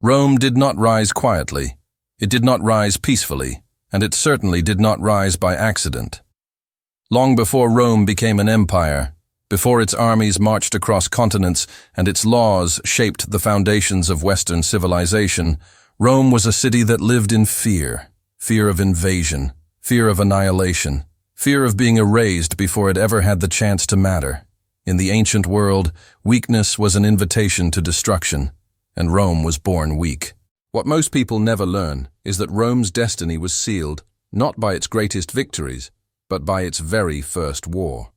Rome did not rise quietly, it did not rise peacefully, and it certainly did not rise by accident. Long before Rome became an empire, before its armies marched across continents and its laws shaped the foundations of Western civilization, Rome was a city that lived in fear. Fear of invasion, fear of annihilation, fear of being erased before it ever had the chance to matter. In the ancient world, weakness was an invitation to destruction, and Rome was born weak. What most people never learn is that Rome's destiny was sealed not by its greatest victories, but by its very first war.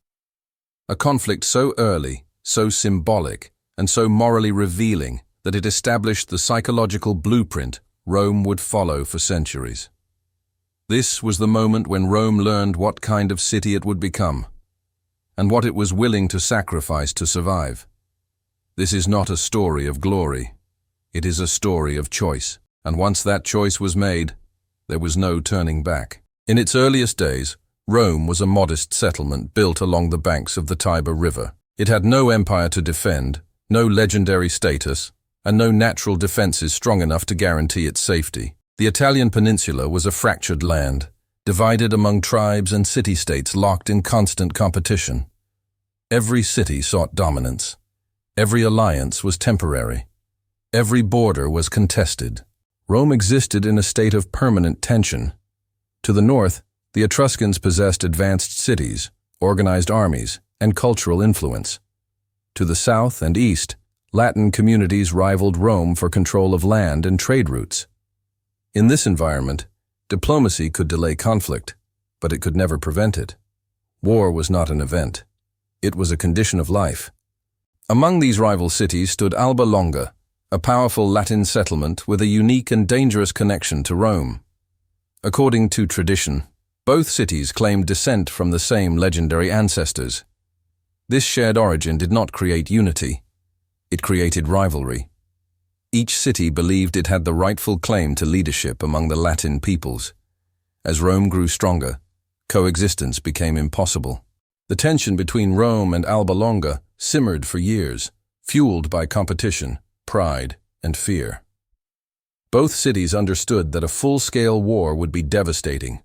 A conflict so early, so symbolic, and so morally revealing that it established the psychological blueprint Rome would follow for centuries. This was the moment when Rome learned what kind of city it would become, and what it was willing to sacrifice to survive. This is not a story of glory. It is a story of choice, and once that choice was made, there was no turning back. In its earliest days, Rome was a modest settlement built along the banks of the Tiber River. It had no empire to defend, no legendary status, and no natural defenses strong enough to guarantee its safety. The Italian peninsula was a fractured land, divided among tribes and city-states locked in constant competition. Every city sought dominance. Every alliance was temporary. Every border was contested. Rome existed in a state of permanent tension. To the north, the Etruscans possessed advanced cities, organized armies, and cultural influence. To the south and east, Latin communities rivaled Rome for control of land and trade routes. In this environment, diplomacy could delay conflict, but it could never prevent it. War was not an event. It was a condition of life. Among these rival cities stood Alba Longa, a powerful Latin settlement with a unique and dangerous connection to Rome. According to tradition, both cities claimed descent from the same legendary ancestors. This shared origin did not create unity. It created rivalry. Each city believed it had the rightful claim to leadership among the Latin peoples. As Rome grew stronger, coexistence became impossible. The tension between Rome and Alba Longa simmered for years, fueled by competition, pride, and fear. Both cities understood that a full-scale war would be devastating.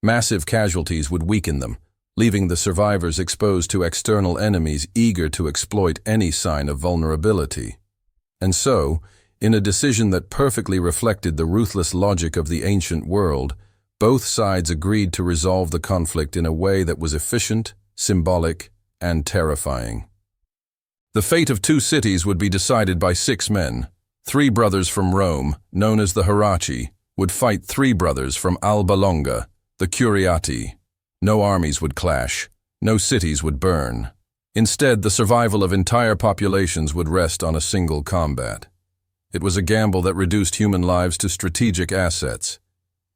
Massive casualties would weaken them, leaving the survivors exposed to external enemies eager to exploit any sign of vulnerability. And so, in a decision that perfectly reflected the ruthless logic of the ancient world, both sides agreed to resolve the conflict in a way that was efficient, symbolic, and terrifying. The fate of two cities would be decided by 6 men. 3 brothers from Rome, known as the Heraci, would fight 3 brothers from Alba Longa, the Curiati. No armies would clash, no cities would burn. Instead, the survival of entire populations would rest on a single combat. It was a gamble that reduced human lives to strategic assets.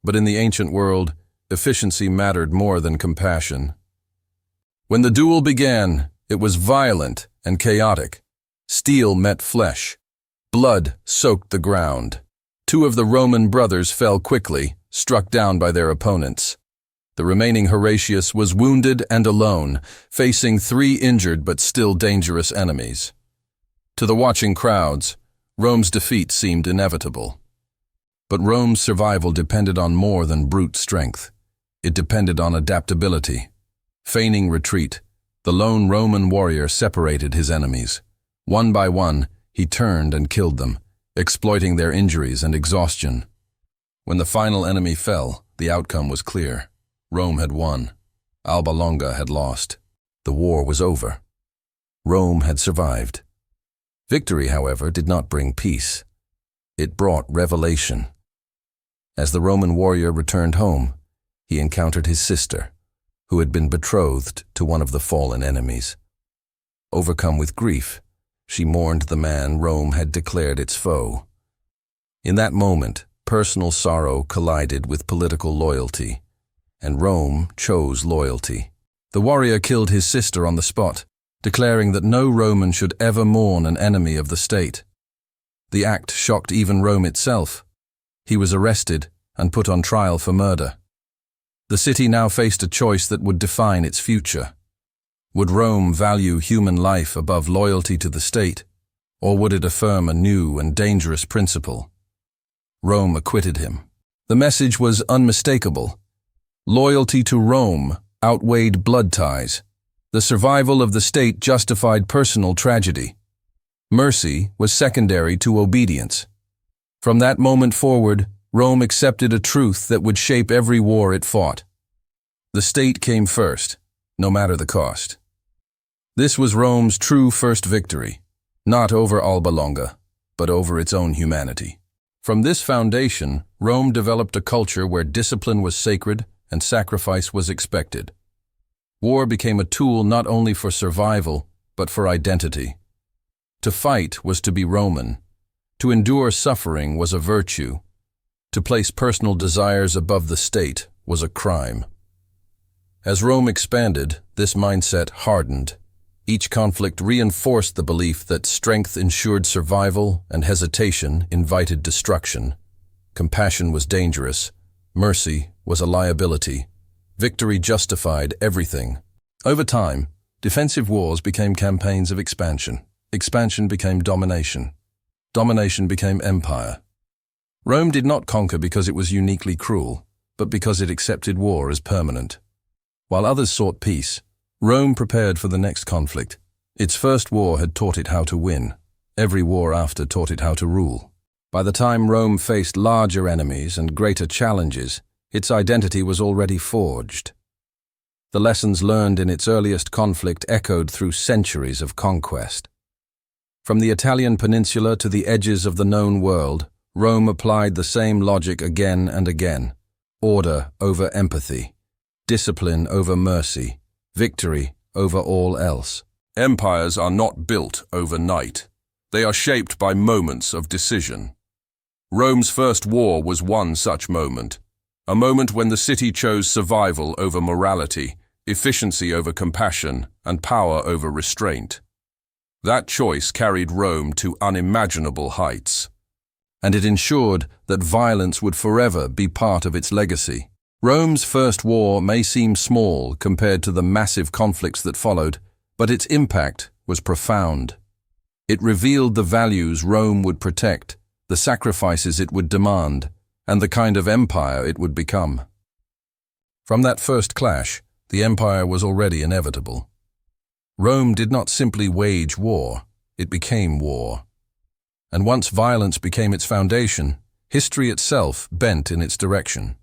But in the ancient world, efficiency mattered more than compassion. When the duel began, it was violent and chaotic. Steel met flesh. Blood soaked the ground. 2 of the Roman brothers fell quickly, struck down by their opponents. The remaining Horatius was wounded and alone, facing 3 injured but still dangerous enemies. To the watching crowds, Rome's defeat seemed inevitable. But Rome's survival depended on more than brute strength. It depended on adaptability. Feigning retreat, the lone Roman warrior separated his enemies. One by one, he turned and killed them, exploiting their injuries and exhaustion. When the final enemy fell, the outcome was clear. Rome had won. Alba Longa had lost. The war was over. Rome had survived. Victory, however, did not bring peace. It brought revelation. As the Roman warrior returned home, he encountered his sister, who had been betrothed to one of the fallen enemies. Overcome with grief, she mourned the man Rome had declared its foe. In that moment, personal sorrow collided with political loyalty, and Rome chose loyalty. The warrior killed his sister on the spot, declaring that no Roman should ever mourn an enemy of the state. The act shocked even Rome itself. He was arrested and put on trial for murder. The city now faced a choice that would define its future. Would Rome value human life above loyalty to the state, Or would it affirm a new and dangerous principle? Rome acquitted him. The message was unmistakable. Loyalty to Rome outweighed blood ties. The survival of the state justified personal tragedy. Mercy was secondary to obedience. From that moment forward, Rome accepted a truth that would shape every war it fought. The state came first, no matter the cost. This was Rome's true first victory, not over Alba Longa, but over its own humanity. From this foundation, Rome developed a culture where discipline was sacred and sacrifice was expected. War became a tool not only for survival, but for identity. To fight was to be Roman. To endure suffering was a virtue. To place personal desires above the state was a crime. As Rome expanded, this mindset hardened. Each conflict reinforced the belief that strength ensured survival and hesitation invited destruction. Compassion was dangerous. Mercy was a liability. Victory justified everything. Over time, defensive wars became campaigns of expansion. Expansion became domination. Domination became empire. Rome did not conquer because it was uniquely cruel, but because it accepted war as permanent. While others sought peace, Rome prepared for the next conflict. Its first war had taught it how to win. Every war after taught it how to rule. By the time Rome faced larger enemies and greater challenges, its identity was already forged. The lessons learned in its earliest conflict echoed through centuries of conquest. From the Italian peninsula to the edges of the known world, Rome applied the same logic again and again. Order over empathy, discipline over mercy, victory over all else. Empires are not built overnight. They are shaped by moments of decision. Rome's first war was one such moment. A moment when the city chose survival over morality, efficiency over compassion, and power over restraint. That choice carried Rome to unimaginable heights. And it ensured that violence would forever be part of its legacy. Rome's first war may seem small compared to the massive conflicts that followed, but its impact was profound. It revealed the values Rome would protect, the sacrifices it would demand, and the kind of empire it would become. From that first clash, the empire was already inevitable. Rome did not simply wage war, it became war. And once violence became its foundation, history itself bent in its direction.